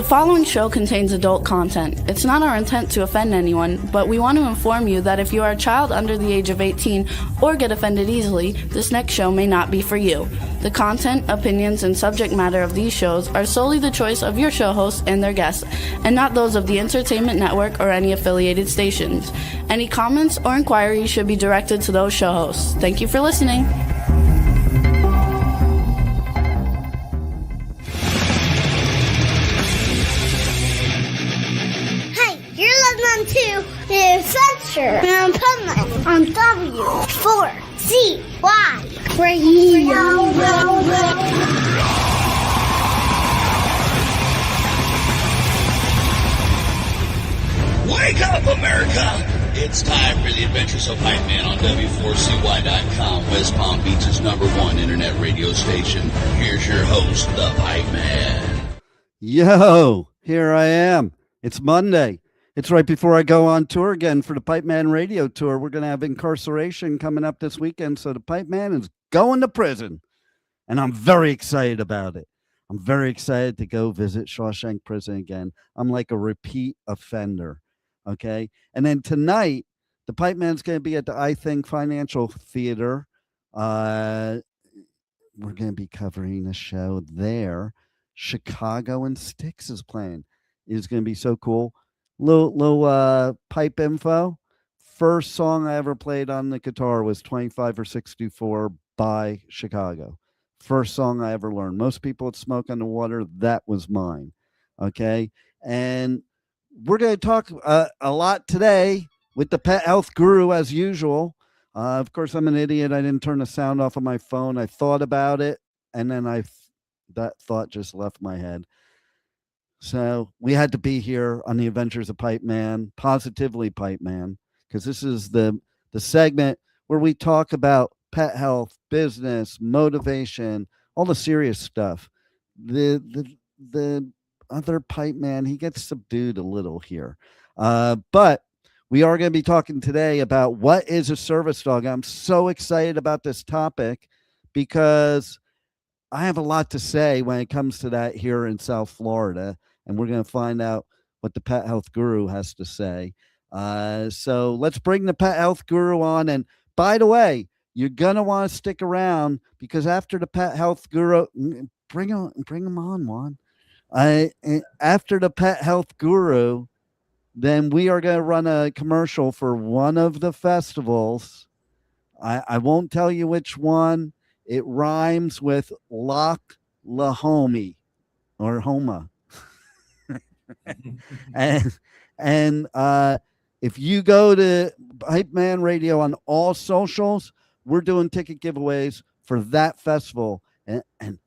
following show contains adult content. It's not our intent to offend anyone, but we want to inform you that if you are a child under the age of 18 or get offended easily, this next show may not be for you. The content, opinions, and subject matter of these shows are solely the choice of your show hosts and their guests, and not those of the Entertainment Network or any affiliated stations. Any comments or inquiries should be directed to those show hosts. Thank you for listening. To the Adventure in Puntland on W4CY Radio. Wake up, America! It's time for the Adventures of Pipe Man on W4CY.com, West Palm Beach's #1 internet radio station. Here's your host, the Pipe Man. Yo, here I am. It's Monday. It's right before I go on tour again for the Pipe Man radio tour. We're going to have incarceration coming up this weekend, so the Pipe Man is going to prison, and I'm very excited about it. I'm very excited to go visit Shawshank Prison again. I'm like a repeat offender, okay? And then tonight, the Pipe Man's going to be at the I Think Financial Theater. We're going to be covering a show there. Chicago and Styx is playing. It's going to be so cool. Little pipe info. First song I ever played on the guitar was 25 or 64 by Chicago. First song I ever learned. Most people would Smoke on the Water. That was mine. Okay. And we're going to talk a lot today with the pet health guru as usual. Of course, I'm an idiot. I didn't turn the sound off of my phone. I thought about it, and then that thought just left my head. So we had to be here on the Adventures of Pipe Man, Positively Pipe Man, because this is the segment where we talk about pet health, business, motivation, all the serious stuff. The other Pipe Man, he gets subdued a little here. But we are going to be talking today about what is a service dog. I'm so excited about this topic because I have a lot to say when it comes to that here in South Florida, and we're going to find out what the pet health guru has to say. So let's bring the pet health guru on. And by the way, you're going to want to stick around because after the pet health guru, bring him on, Juan. After the pet health guru, then we are going to run a commercial for one of the festivals. I won't tell you which one. It rhymes with Loch Lahomie or Homa. and if you go to Hype Man Radio on all socials, we're doing ticket giveaways for that festival. And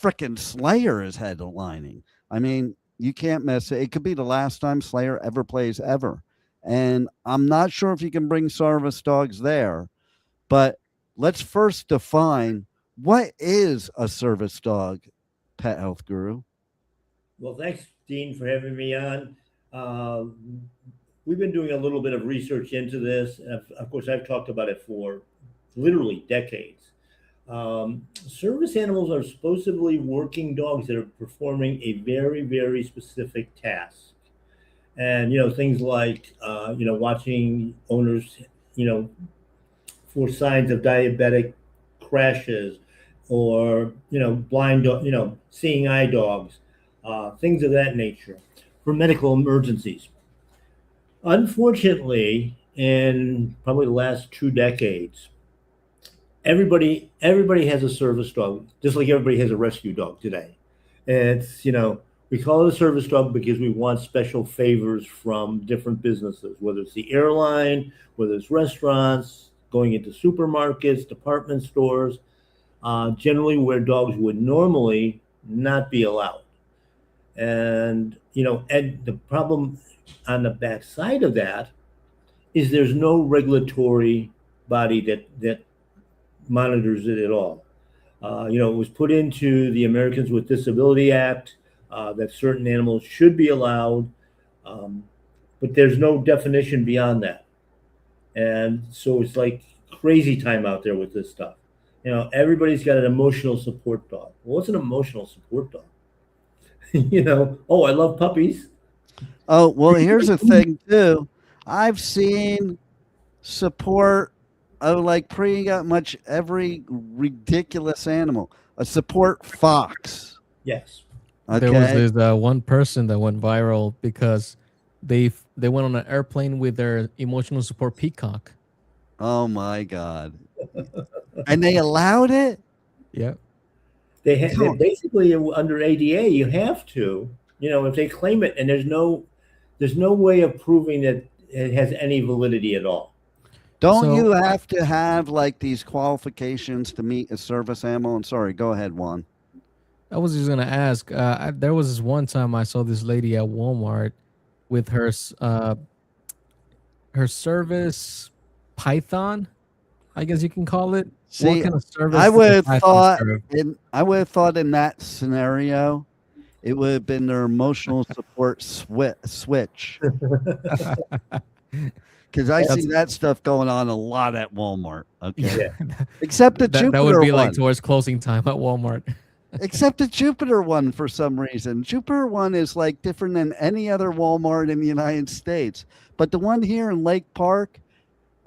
frickin' Slayer is headlining. I mean, you can't miss it. It could be the last time Slayer ever plays ever. And I'm not sure if you can bring service dogs there, but let's first define what is a service dog, pet health guru. Well, thanks, Dean, for having me on. We've been doing a little bit of research into this. Of course, I've talked about it for literally decades. Service animals are supposedly working dogs that are performing a very, very specific task. And, things like, watching owners, for signs of diabetic crashes or, blind, seeing eye dogs, things of that nature for medical emergencies. Unfortunately, in probably the last 2 decades, everybody has a service dog, just like everybody has a rescue dog today. It's, we call it a service dog because we want special favors from different businesses, whether it's the airline, whether it's restaurants, going into supermarkets, department stores, generally where dogs would normally not be allowed. And, and the problem on the backside of that is there's no regulatory body that monitors it at all. It was put into the Americans with Disability Act that certain animals should be allowed, but there's no definition beyond that. And so it's like crazy time out there with this stuff. Everybody's got an emotional support dog. Well, what's an emotional support dog? Oh, I love puppies. Oh, well, here's the thing too. I've seen support of like pretty much every ridiculous animal. A support fox. Yes. There was Okay. this one person that went viral because they went on an airplane with their emotional support peacock. Oh my God. And they allowed it? Yeah. They basically under ADA, you have to, if they claim it, and there's no way of proving that it has any validity at all. Don't So- you have to have like these qualifications to meet a service animal? I'm sorry, go ahead, Juan. I was just gonna ask. There was this one time I saw this lady at Walmart with her service python, I guess you can call it. See, what kind of service? I does a would have python thought serve? I would have thought in that scenario, it would have been their emotional support switch. Because I see that stuff going on a lot at Walmart. Okay. Yeah. Except the that Jupiter would be one. like towards closing time at Walmart. Except the Jupiter one for some reason. Jupiter one is like different than any other Walmart in the United States. But the one here in Lake Park,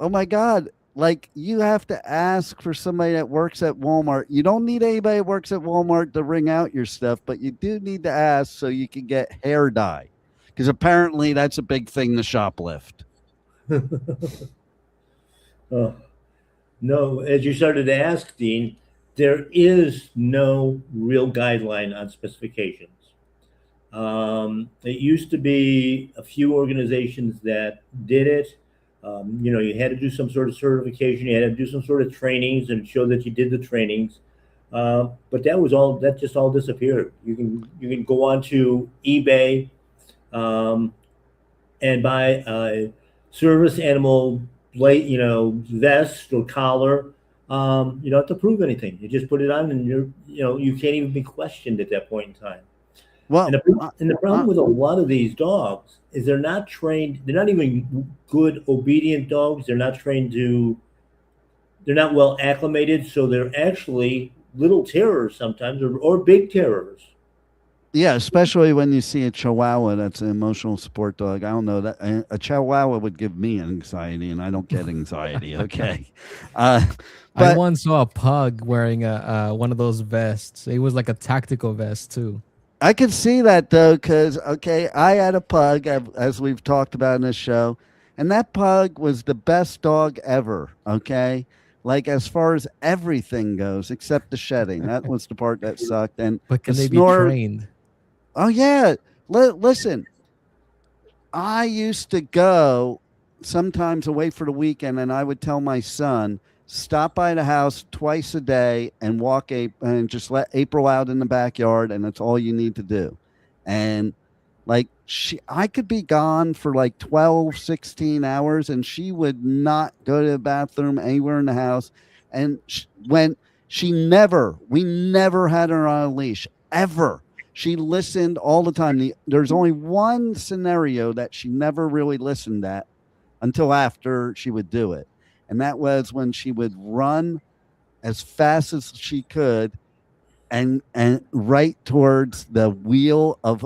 oh my God, like you have to ask for somebody that works at Walmart. You don't need anybody that works at Walmart to ring out your stuff, but you do need to ask so you can get hair dye. Because apparently that's a big thing to shoplift. Oh, no, as you started to ask, Dean, there is no real guideline on specifications. It used to be a few organizations that did it. You had to do some sort of certification, you had to do some sort of trainings and show that you did the trainings. But that just all disappeared. You can go on to eBay and buy a service animal vest or collar. You don't have to prove anything. You just put it on, and you can't even be questioned at that point in time. Well, And the problem with a lot of these dogs is they're not trained. They're not even good, obedient dogs. They're not well acclimated. So they're actually little terrors sometimes, or big terrors. yeah, especially when you see a Chihuahua that's an emotional support dog. I don't know that a Chihuahua would give me anxiety, and I don't get anxiety. Okay, I but once saw a pug wearing one of those vests. It was like a tactical vest too. I could see that though, because I had a pug as we've talked about in this show, and that pug was the best dog ever. Okay, like as far as everything goes, except the shedding. That was the part that sucked. And But can the they be snore- trained? Oh yeah. Listen, I used to go sometimes away for the weekend, and I would tell my son, stop by the house twice a day and and just let April out in the backyard, and that's all you need to do. And like I could be gone for like 12, 16 hours, and she would not go to the bathroom anywhere in the house. And we never had her on a leash ever. She listened all the time. There's only one scenario that she never really listened at until after she would do it. And that was when she would run as fast as she could and right towards the wheel of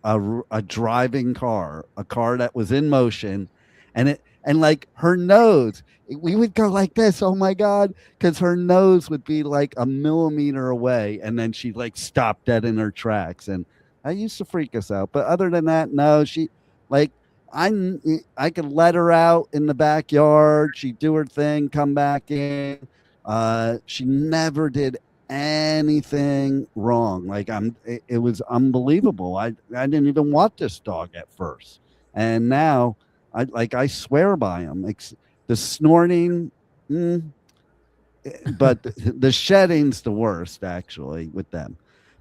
a driving car, a car that was in motion. And like her nose, we would go like this, oh my God, because her nose would be like a millimeter away, and then she'd like stop dead in her tracks. And that used to freak us out. But other than that, no, she like I could let her out in the backyard. She'd do her thing, come back in. She never did anything wrong. Like it was unbelievable. I didn't even want this dog at first, and now I swear by him. The snorting, but the shedding's the worst actually with them.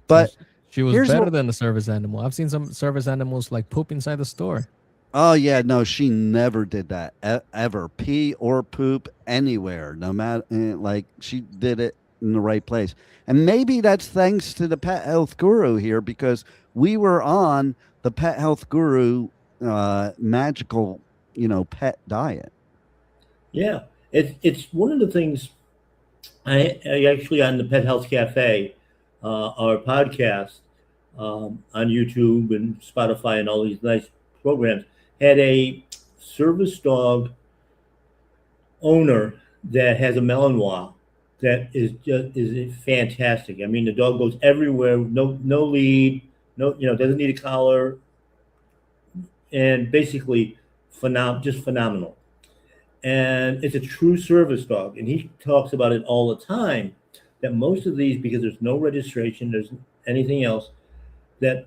But She was here's better what- than a service animal. I've seen some service animals like poop inside the store. oh yeah, no, she never did that ever. Pee or poop anywhere, no matter like she did it in the right place. And maybe that's thanks to the Pet Health Guru here, because we were on the Pet Health Guru magical, pet diet. Yeah, it's one of the things. I actually on the Pet Health Cafe, our podcast, on YouTube and Spotify and all these nice programs, had a service dog owner that has a Malinois that is fantastic. I mean, the dog goes everywhere, no lead, no, doesn't need a collar, and basically just phenomenal. And it's a true service dog, and he talks about it all the time. That most of these, because there's no registration, there's anything else, that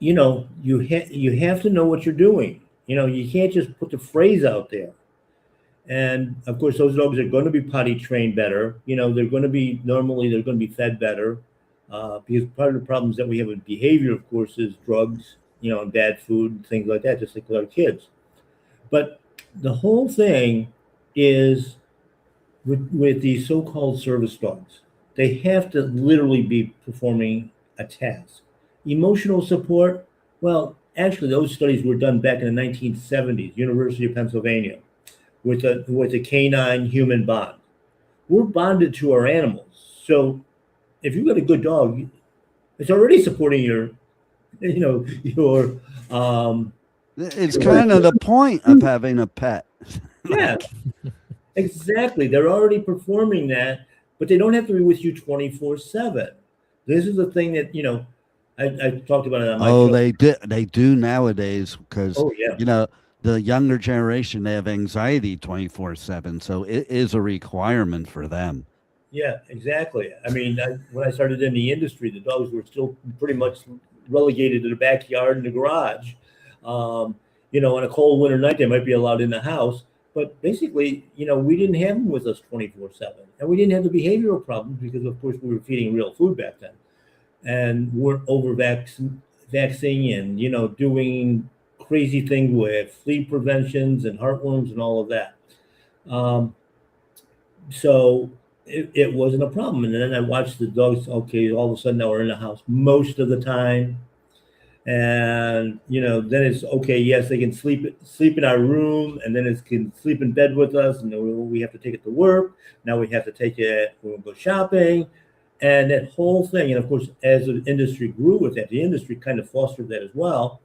you have to know what you're doing. You can't just put the phrase out there. And of course, those dogs are going to be potty trained better. They're going to be fed better, because part of the problems that we have with behavior, of course, is drugs, and bad food and things like that, just like with our kids. But the whole thing is with these so-called service dogs, they have to literally be performing a task. Emotional support, well, actually, those studies were done back in the 1970s, University of Pennsylvania, with a canine human bond. We're bonded to our animals. So if you've got a good dog, it's already supporting your It's kind of the point of having a pet. yeah, exactly. They're already performing that, but they don't have to be with you 24/7. This is the thing that, I talked about it on my show. They do nowadays, because Oh, yeah. the younger generation, they have anxiety 24/7, so it is a requirement for them. Yeah, exactly. I mean, when I started in the industry, the dogs were still pretty much relegated to the backyard and the garage. On a cold winter night, they might be allowed in the house, but basically, we didn't have them with us 24/7, and we didn't have the behavioral problems because, of course, we were feeding real food back then, and we're vaccinating and doing crazy things with flea preventions and heartworms and all of that. So it wasn't a problem. And then I watched the dogs. Okay, all of a sudden now we're in the house most of the time, and then it's okay. Yes, they can sleep in our room, and then it can sleep in bed with us, and then we have to take it to work. Now we have to take it when we go shopping, and that whole thing. And of course, as the industry grew with that, the industry kind of fostered that as well,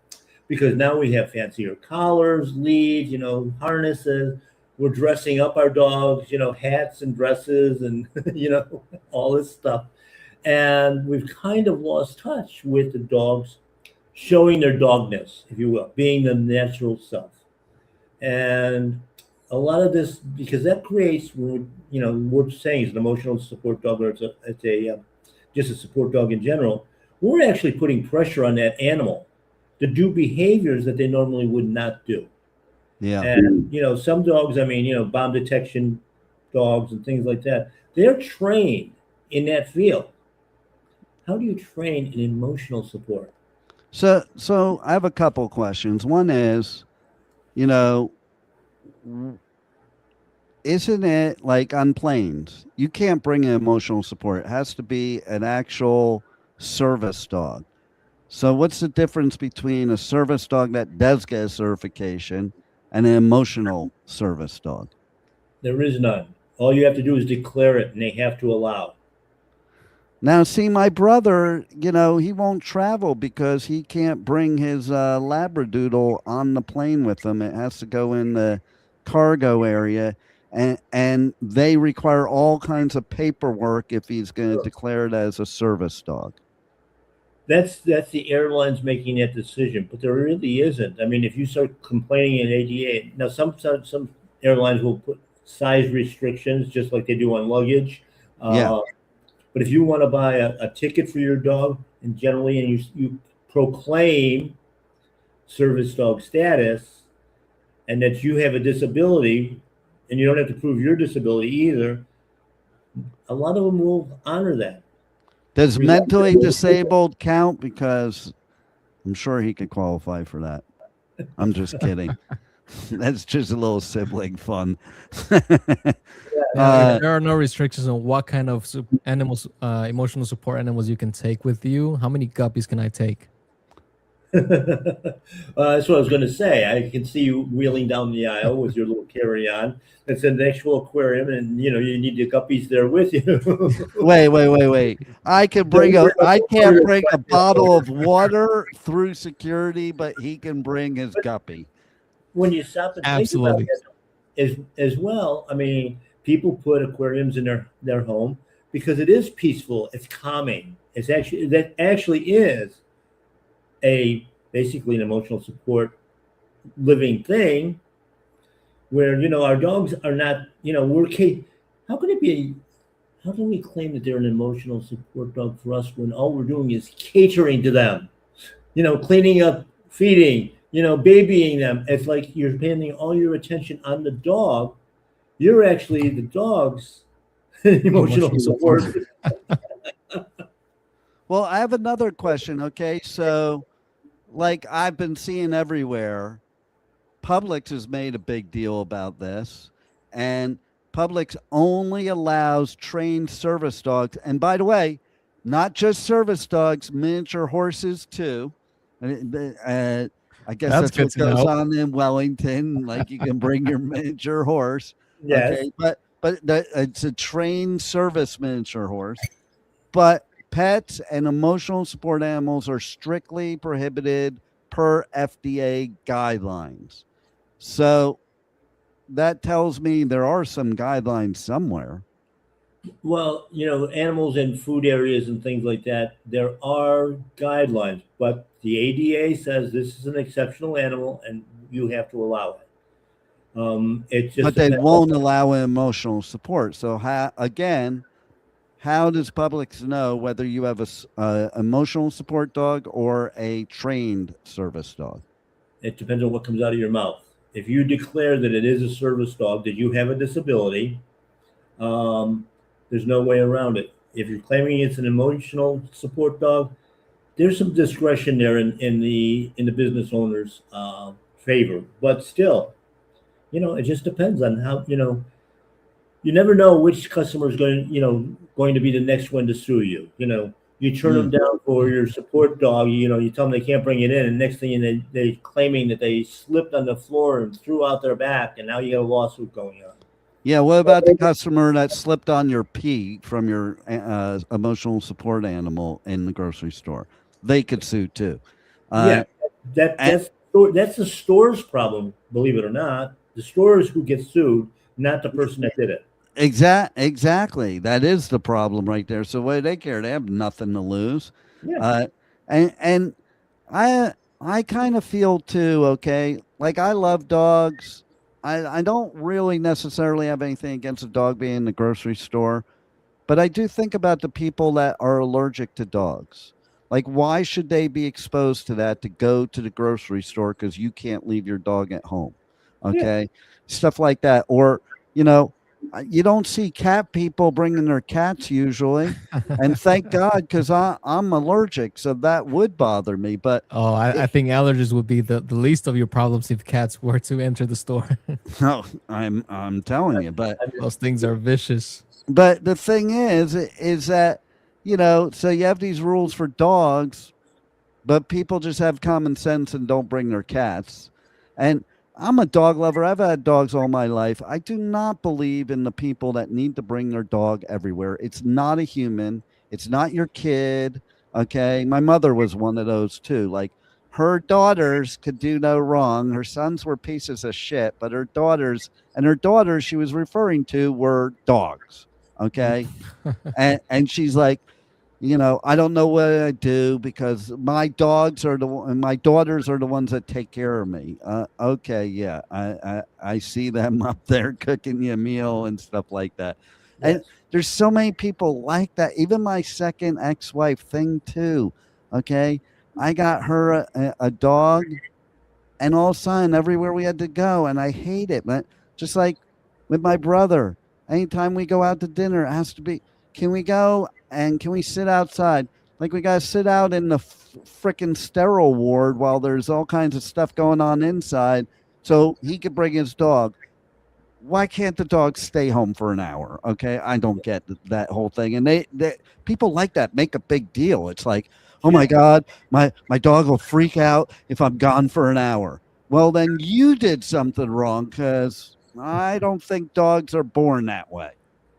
because now we have fancier collars, leads, harnesses. We're dressing up our dogs, hats and dresses and, all this stuff. And we've kind of lost touch with the dogs showing their dogness, if you will, being the natural self. And a lot of this, because that creates, we're saying is an emotional support dog, or just a support dog in general. We're actually putting pressure on that animal to do behaviors that they normally would not do. Yeah. And, some dogs, bomb detection dogs and things like that, they're trained in that field. How do you train in emotional support? So I have a couple questions. One is, isn't it like on planes, you can't bring in emotional support. It has to be an actual service dog. So what's the difference between a service dog that does get a certification and an emotional service dog? There is none. All you have to do is declare it, and they have to allow. Now, see, my brother, he won't travel because he can't bring his Labradoodle on the plane with him. It has to go in the cargo area, and they require all kinds of paperwork if he's going to declare it as a service dog. That's the airlines making that decision, but there really isn't. I mean, if you start complaining in ADA, now some airlines will put size restrictions just like they do on luggage. Yeah. But if you want to buy a ticket for your dog, and generally, and you proclaim service dog status, and that you have a disability, and you don't have to prove your disability either, a lot of them will honor that. Does mentally disabled count? Because I'm sure he could qualify for that. I'm just kidding. That's just a little sibling fun. There are no restrictions on what kind of animals, emotional support animals you can take with you. How many guppies can I take? That's what I was going to say. I can see you wheeling down the aisle with your little carry-on. It's an actual aquarium, and you need the guppies there with you. Wait. I can't bring a bottle of water through security, but he can bring his guppy. When you stop and think Absolutely. about it, as well, I mean, people put aquariums in their home because it is peaceful. It's calming. That actually is a basically an emotional support living thing where our dogs are not how can it be how can we claim that they're an emotional support dog for us when all we're doing is catering to them, cleaning up, feeding, babying them? It's like you're spending all your attention on the dog. You're actually the dog's emotional support. Well, I have another question. Okay. So, like I've been seeing everywhere, Publix has made a big deal about this, and Publix only allows trained service dogs. And by the way, not just service dogs, miniature horses too. I guess That's that's good what to goes know. on in Wellington. Like you can bring your miniature horse. Yes. Okay, it's a trained service miniature horse. But pets and emotional support animals are strictly prohibited per FDA guidelines. So that tells me there are some guidelines somewhere. Well, animals in food areas and things like that, there are guidelines, but the ADA says this is an exceptional animal and you have to allow it. It just But they depends won't allow emotional support. So how does Publix know whether you have a emotional support dog or a trained service dog? It depends on what comes out of your mouth. If you declare that it is a service dog, that you have a disability, there's no way around it. If you're claiming it's an emotional support dog, there's some discretion there in the business owner's favor. But still, it just depends on how you never know which customer is going to be the next one to sue you. You turn them down for your support dog. You tell them they can't bring it in, and next thing they're claiming that they slipped on the floor and threw out their back, and now you got a lawsuit going on. Yeah, what about the customer that slipped on your pee from your emotional support animal in the grocery store? They could sue too. Yeah, that's the store's problem. Believe it or not, the store is who gets sued, not the person that did it. Exactly. That is the problem right there. So what do they care? They have nothing to lose. Yeah. And I kind of feel too, okay, like I love dogs. I don't really necessarily have anything against a dog being in the grocery store, but I do think about the people that are allergic to dogs. Like, why should they be exposed to that to go to the grocery store because you can't leave your dog at home? Okay. Stuff like that. Or, you don't see cat people bringing their cats usually. And thank God, because I'm allergic. So that would bother me. But I think allergies would be the least of your problems if cats were to enter the store. no, I'm telling you. But Those things are vicious. But the thing is that, so you have these rules for dogs, but people just have common sense and don't bring their cats. And I'm a dog lover. I've had dogs all my life. I do not believe in the people that need to bring their dog everywhere. It's not a human. It's not your kid. Okay. My mother was one of those too. Like her daughters could do no wrong. Her sons were pieces of shit, but her daughters she was referring to were dogs. Okay. and she's like, I don't know what I do because my daughters are the ones that take care of me. Okay, yeah, I see them up there cooking you a meal and stuff like that. Yes. And there's so many people like that. Even my second ex-wife thing too. Okay, I got her a dog, and all of a sudden everywhere we had to go, and I hate it. But just like with my brother, anytime we go out to dinner, it has to be, can we go and can we sit outside? Like we got to sit out in the freaking sterile ward while there's all kinds of stuff going on inside so he could bring his dog. Why can't the dog stay home for an hour? Okay, I don't get that whole thing. And they people like that make a big deal. It's like, oh my God, my dog will freak out if I'm gone for an hour. Well, then you did something wrong, because I don't think dogs are born that way.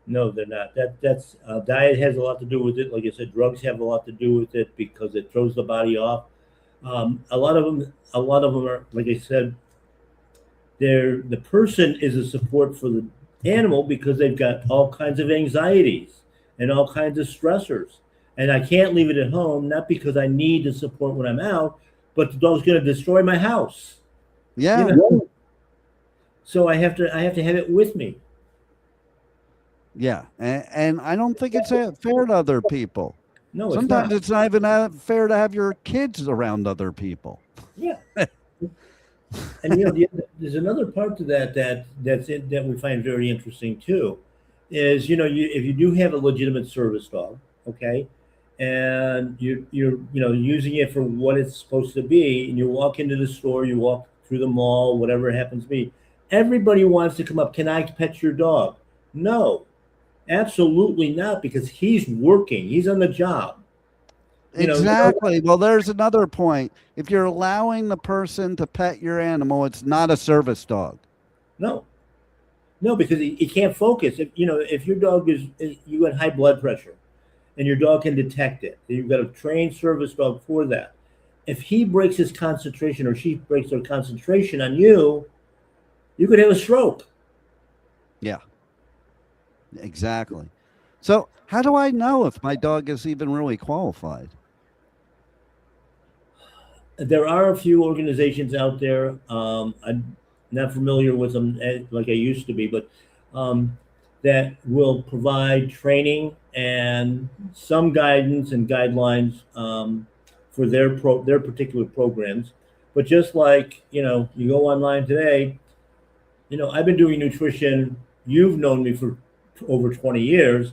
No, they're not. That's diet has a lot to do with it. Like I said, drugs have a lot to do with it because it throws the body off. A lot of them are, like I said, the person is a support for the animal because they've got all kinds of anxieties and all kinds of stressors. And I can't leave it at home, not because I need the support when I'm out, but the dog's going to destroy my house. Yeah. You know? So I have to have it with me. Yeah. And I don't think it's fair to other people. No, it's Sometimes not. it's not even fair to have your kids around other people. Yeah. And there's another part to that we find very interesting too, is if you do have a legitimate service dog, okay, and you're using it for what it's supposed to be, and you walk into the store, you walk through the mall, whatever it happens to be, everybody wants to come up. Can I pet your dog? No, absolutely not, because he's working. He's on the job. Exactly. Well, there's another point. If you're allowing the person to pet your animal, it's not a service dog. No, because he can't focus. If your dog you got high blood pressure, and your dog can detect it, you've got a trained service dog for that. If he breaks his concentration or she breaks her concentration on you, you could have a stroke. Yeah. Exactly. So how do I know if my dog is even really qualified? There are a few organizations out there. I'm not familiar with them like I used to be, but that will provide training and some guidance and guidelines for their particular programs. But just like you go online today, I've been doing nutrition. You've known me for over 20 years.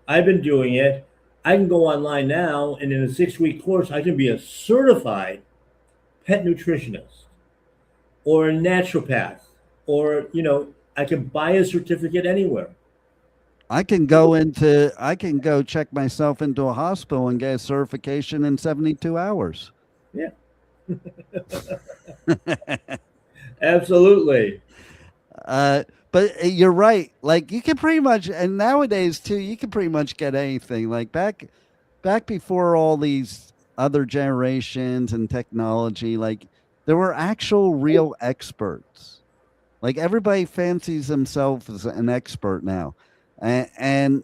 I've been doing it. I can go online now, and in a 6-week course, I can be a certified pet nutritionist or a naturopath, or I can buy a certificate anywhere. I can go check myself into a hospital and get a certification in 72 hours. Yeah. Absolutely. But you're right. Like, you can pretty much, and nowadays too, you can pretty much get anything. Like back before all these other generations and technology, like there were actual real experts. Like, everybody fancies themselves as an expert now. And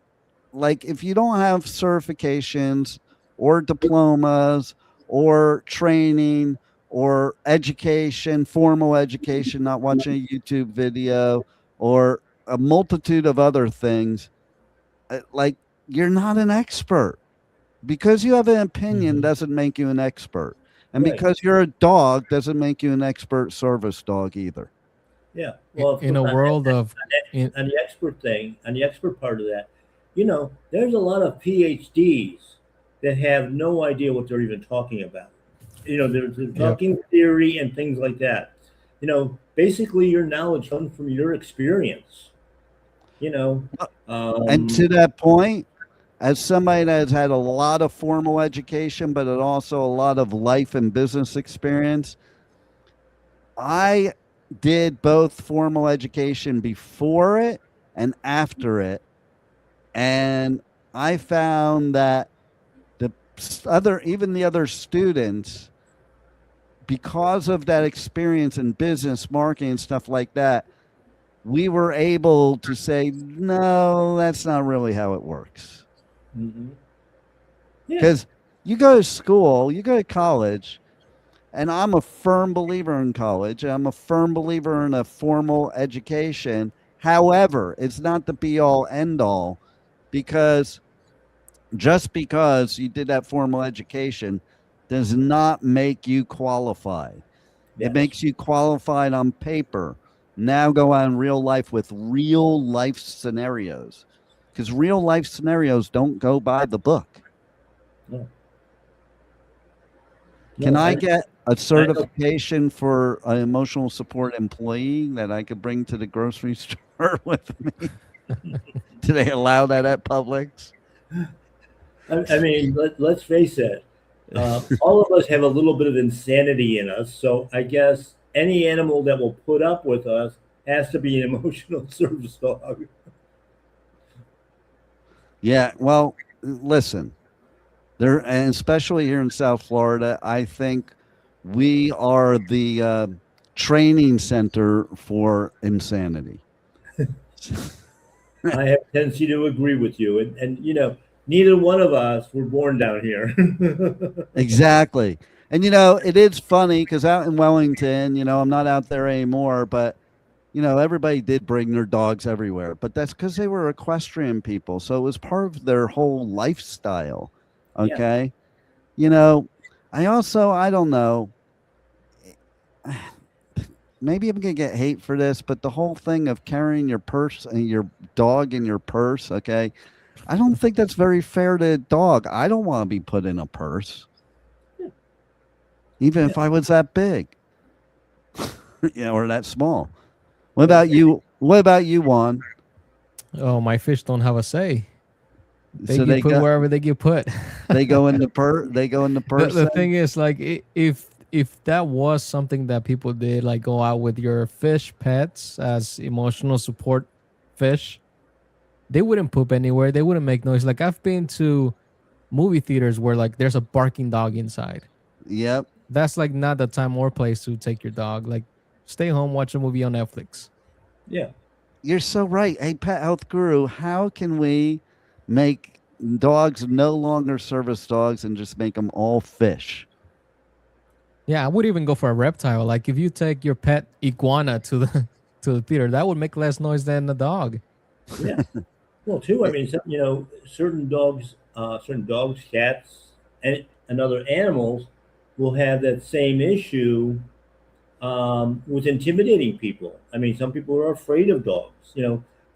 like, if you don't have certifications or diplomas or training or education, formal education, not watching a YouTube video or a multitude of other things, like, you're not an expert. Because you have an opinion doesn't make you an expert. And Right. because you're a dog doesn't make you an expert service dog either. Yeah. Well, In a world of on the expert thing, on the expert part of that, there's a lot of PhDs that have no idea what they're even talking about. They're talking theory and things like that. Basically your knowledge comes from your experience. And to that point, as somebody that has had a lot of formal education, but also a lot of life and business experience, I did both formal education before it and after it. And I found that even the other students, because of that experience in business, marketing, and stuff like that, we were able to say, no, that's not really how it works. Mm-hmm. Because you go to school, you go to college, and I'm a firm believer in college. I'm a firm believer in a formal education. However, it's not the be all end all, because just because you did that formal education does not make you qualified. Yes. It makes you qualified on paper. Now go on real life with real life scenarios, because real life scenarios don't go by the book. No. Can I get a certification for an emotional support employee that I could bring to the grocery store with me? Do they allow that at Publix? I mean, let's face it. All of us have a little bit of insanity in us. So I guess any animal that will put up with us has to be an emotional service dog. Yeah, well, listen, there, and especially here in South Florida, I think we are the training center for insanity. I have a tendency to agree with you. And neither one of us were born down here. Exactly. And it is funny because out in Wellington, I'm not out there anymore, but everybody did bring their dogs everywhere. But that's because they were equestrian people, so it was part of their whole lifestyle. Okay. I don't know. Maybe I'm gonna get hate for this, but the whole thing of carrying your purse and your dog in your purse, okay, I don't think that's very fair to a dog. I don't want to be put in a purse, even if I was that big, or that small. What about you? What about you, Juan? Oh, my fish don't have a say. They So get put wherever they get put. they go in the They go in the purse. The then? thing is, like, if that was something that people did, like go out with your fish pets as emotional support fish, they wouldn't poop anywhere. They wouldn't make noise. Like, I've been to movie theaters where like there's a barking dog inside. Yep. That's like not the time or place to take your dog. Like, stay home, watch a movie on Netflix. Yeah. You're so right. Hey, Pet Health Guru, how can we make dogs no longer service dogs and just make them all fish? Yeah, I would even go for a reptile. Like, if you take your pet iguana to the theater, that would make less noise than the dog. Yeah. Well, too, I mean, certain dogs, cats, and other animals will have that same issue with intimidating people. I mean, some people are afraid of dogs.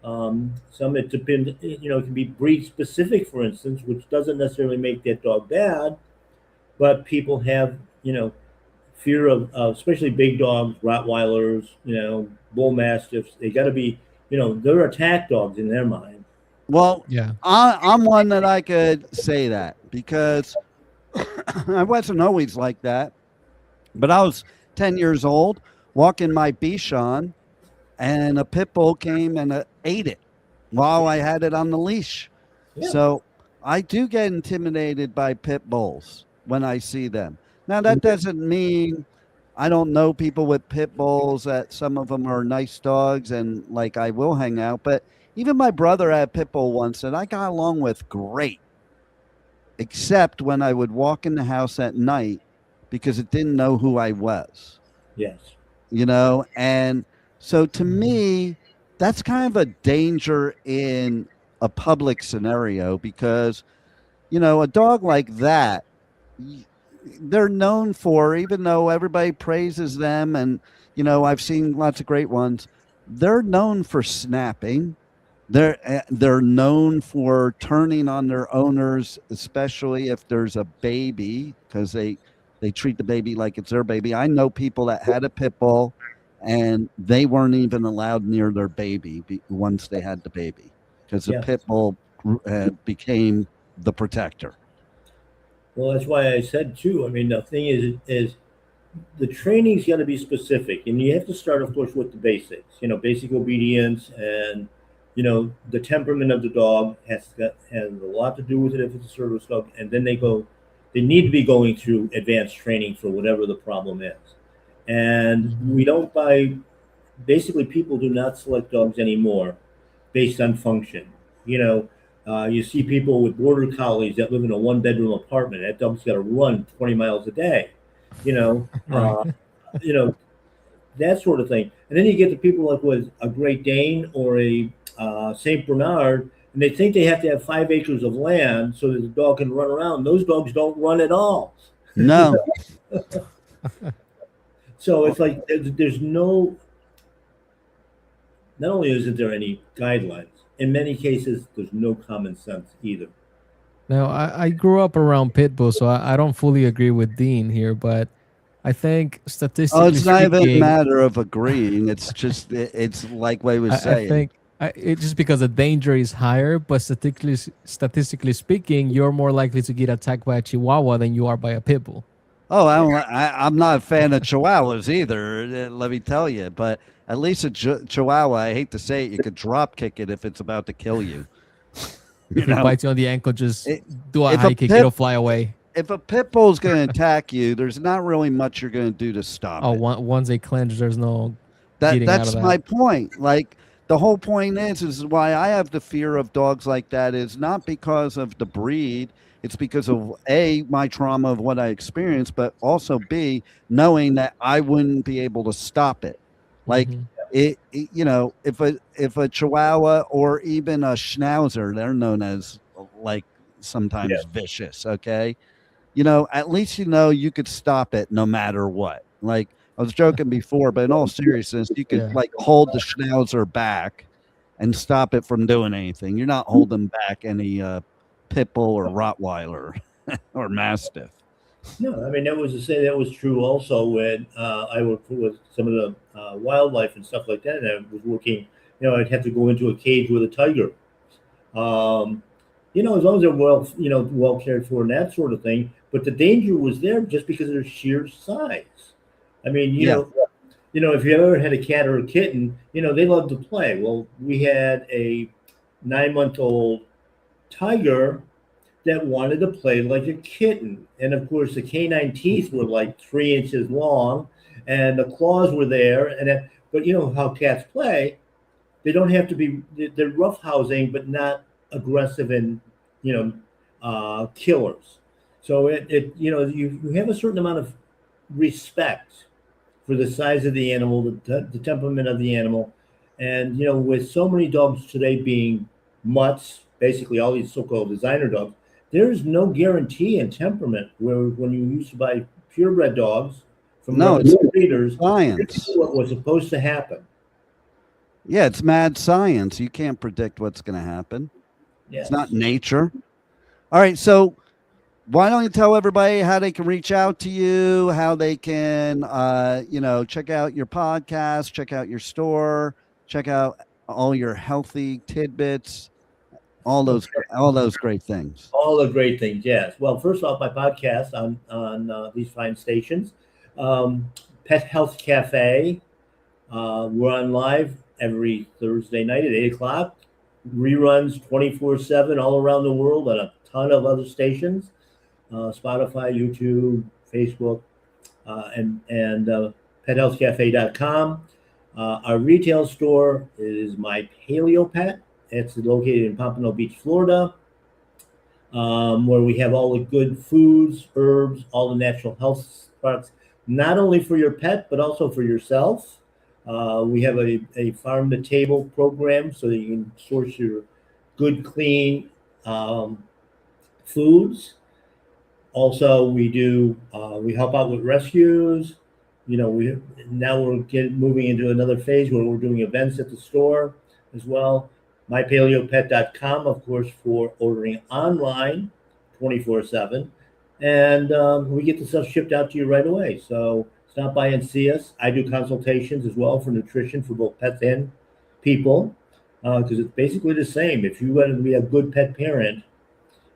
Some it depends. It can be breed specific, for instance, which doesn't necessarily make that dog bad, but people have fear of especially big dogs, Rottweilers, bull mastiffs. They got to be, they're attack dogs in their mind. Well, Yeah. I'm one that I could say that because I wasn't always like that. But I was 10 years old, walking my Bichon, and a pit bull came and ate it while I had it on the leash. Yeah. So I do get intimidated by pit bulls when I see them. Now, that doesn't mean I don't know people with pit bulls, that some of them are nice dogs and like I will hang out. But even my brother had a pit bull once and I got along with great, except when I would walk in the house at night because it didn't know who I was. Yes. And so to me, that's kind of a danger in a public scenario because, a dog like that, they're known for, even though everybody praises them and, I've seen lots of great ones, they're known for snapping. They're known for turning on their owners, especially if there's a baby, because they treat the baby like it's their baby. I know people that had a pit bull and they weren't even allowed near their baby once they had the baby because the pit bull became the protector. Well, that's why I said too. I mean, the thing is the training's got to be specific, and you have to start, of course, with the basics. Basic obedience, and the temperament of the dog has a lot to do with it if it's a service dog. And then they need to be going through advanced training for whatever the problem is. And we don't basically people do not select dogs anymore based on function. You see people with border collies that live in a 1-bedroom apartment. That dog's got to run 20 miles a day, Right. that sort of thing. And then you get the people like with a Great Dane or a Saint Bernard, and they think they have to have 5 acres of land so that the dog can run around. Those dogs don't run at all. No. So it's like there's no. Not only isn't there any guidelines, in many cases there's no common sense either. Now, I grew up around pit bulls, so I don't fully agree with Dean here, but I think statistically Oh, it's not even a speaking, matter of agreeing. It's just, it's like what I was saying. It's just because the danger is higher, but statistically speaking, you're more likely to get attacked by a Chihuahua than you are by a pit bull. Oh, I'm not a fan of Chihuahuas either. Let me tell you, but at least a Chihuahua, I hate to say it, you could drop kick it if it's about to kill you. If it bites you on the ankle, just It- do a if a high kick; pit- it'll fly away. If a pit bull is going to attack you, there's not really much you're going to do to stop Oh, it. once they clench, there's no getting out of That's that. my point. Like the whole point is why I have the fear of dogs like that is not because of the breed. It's because of my trauma of what I experienced, but also B, knowing that I wouldn't be able to stop it. Like Mhm. if a Chihuahua or even a Schnauzer, they're known as like sometimes Yeah. vicious. Okay, at least you could stop it no matter what. Like I was joking before, but in all seriousness, you could Yeah. like hold the Schnauzer back and stop it from doing anything. You're not holding back any pit bull or Rottweiler or Mastiff. No, I mean that was to say that was true also when I worked with some of the wildlife and stuff like that. And I was working, I'd have to go into a cage with a tiger. As long as they're well cared for and that sort of thing. But the danger was there just because of their sheer size. I mean, Yeah. if you ever had a cat or a kitten, they love to play. Well, we had a 9-month-old tiger that wanted to play like a kitten. And of course, the canine teeth were like 3 inches long and the claws were there. But you know how cats play, they don't have to be, they're roughhousing, but not aggressive and, killers. So you have a certain amount of respect for the size of the animal, the temperament of the animal. And, with so many dogs today being mutts, basically all these so-called designer dogs, there is no guarantee in temperament where when you used to buy purebred dogs from No, reputable it's breeders, science. this is what was supposed to happen. Yeah, it's mad science. You can't predict what's going to happen. Yes. It's not nature. All right, so why don't you tell everybody how they can reach out to you, how they can, check out your podcast, check out your store, check out all your healthy tidbits, all those great things. All the great things, yes. Well, first off, my podcast on these fine stations, Pet Health Cafe. We're on live every Thursday night at 8 o'clock. Reruns 24/7 all around the world on a ton of other stations, Spotify, YouTube, Facebook, and PetHealthCafe.com. Our retail store is My Paleo Pet. It's located in Pompano Beach, Florida, where we have all the good foods, herbs, all the natural health products, not only for your pet, but also for yourself. We have a farm to table program so that you can source your good, clean foods. Also, we help out with rescues. We're moving into another phase where we're doing events at the store as well. MyPaleoPet.com, of course, for ordering online 24/7. And we get the stuff shipped out to you right away. So stop by and see us. I do consultations as well for nutrition for both pets and people, because it's basically the same. If you want to be a good pet parent,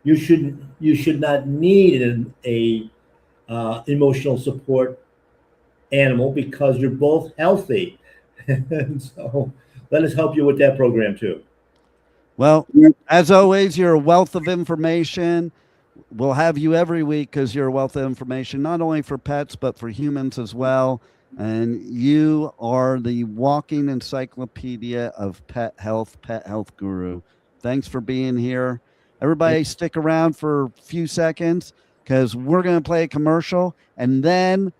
you should not need a emotional support animal because you're both healthy. And so let us help you with that program too. Well, as always, you're a wealth of information. We'll have you every week because you're a wealth of information, not only for pets, but for humans as well. And you are the walking encyclopedia of pet health guru. Thanks for being here. Everybody stick around for a few seconds because we're going to play a commercial, and then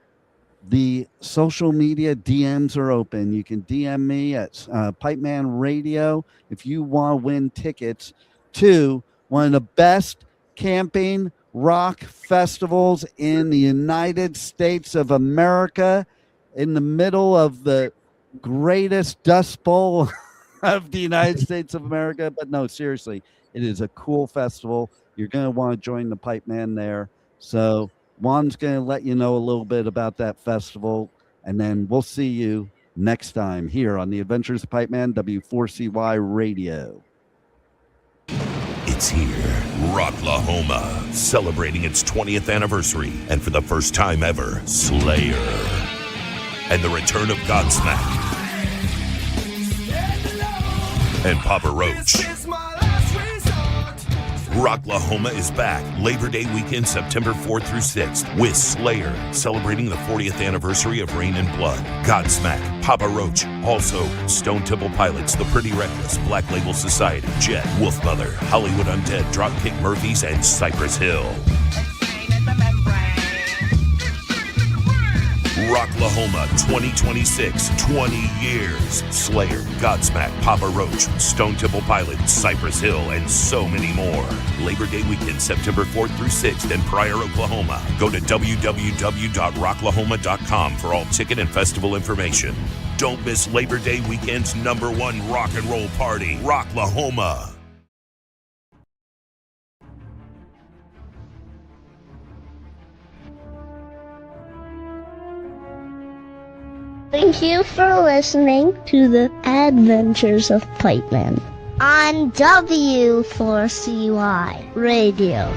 the social media DMs are open. You can DM me at Pipe Man Radio if you want to win tickets to one of the best camping rock festivals in the United States of America, in the middle of the greatest Dust Bowl of the United States of America. But no, seriously, it is a cool festival. You're going to want to join the Pipe Man there. So Juan's going to let you know a little bit about that festival, and then we'll see you next time here on the Adventures of Pipe Man, W4CY Radio. It's here, Rocklahoma, celebrating its 20th anniversary, and for the first time ever, Slayer, and the return of Godsmack, and Papa Roach. Rocklahoma is back Labor Day weekend, September 4th through 6th, with Slayer, celebrating the 40th anniversary of Rain and Blood, Godsmack, Papa Roach, also Stone Temple Pilots, The Pretty Reckless, Black Label Society, Jet, Wolfmother, Hollywood Undead, Dropkick Murphys, and Cypress Hill. Rocklahoma 2026, 20 years. Slayer, Godsmack, Papa Roach, Stone Temple Pilots, Cypress Hill, and so many more. Labor Day weekend, September 4th through 6th in Pryor, Oklahoma. Go to www.rocklahoma.com for all ticket and festival information. Don't miss Labor Day weekend's #1 rock and roll party, Rocklahoma. Thank you for listening to the Adventures of Pipe Man on W4CY Radio.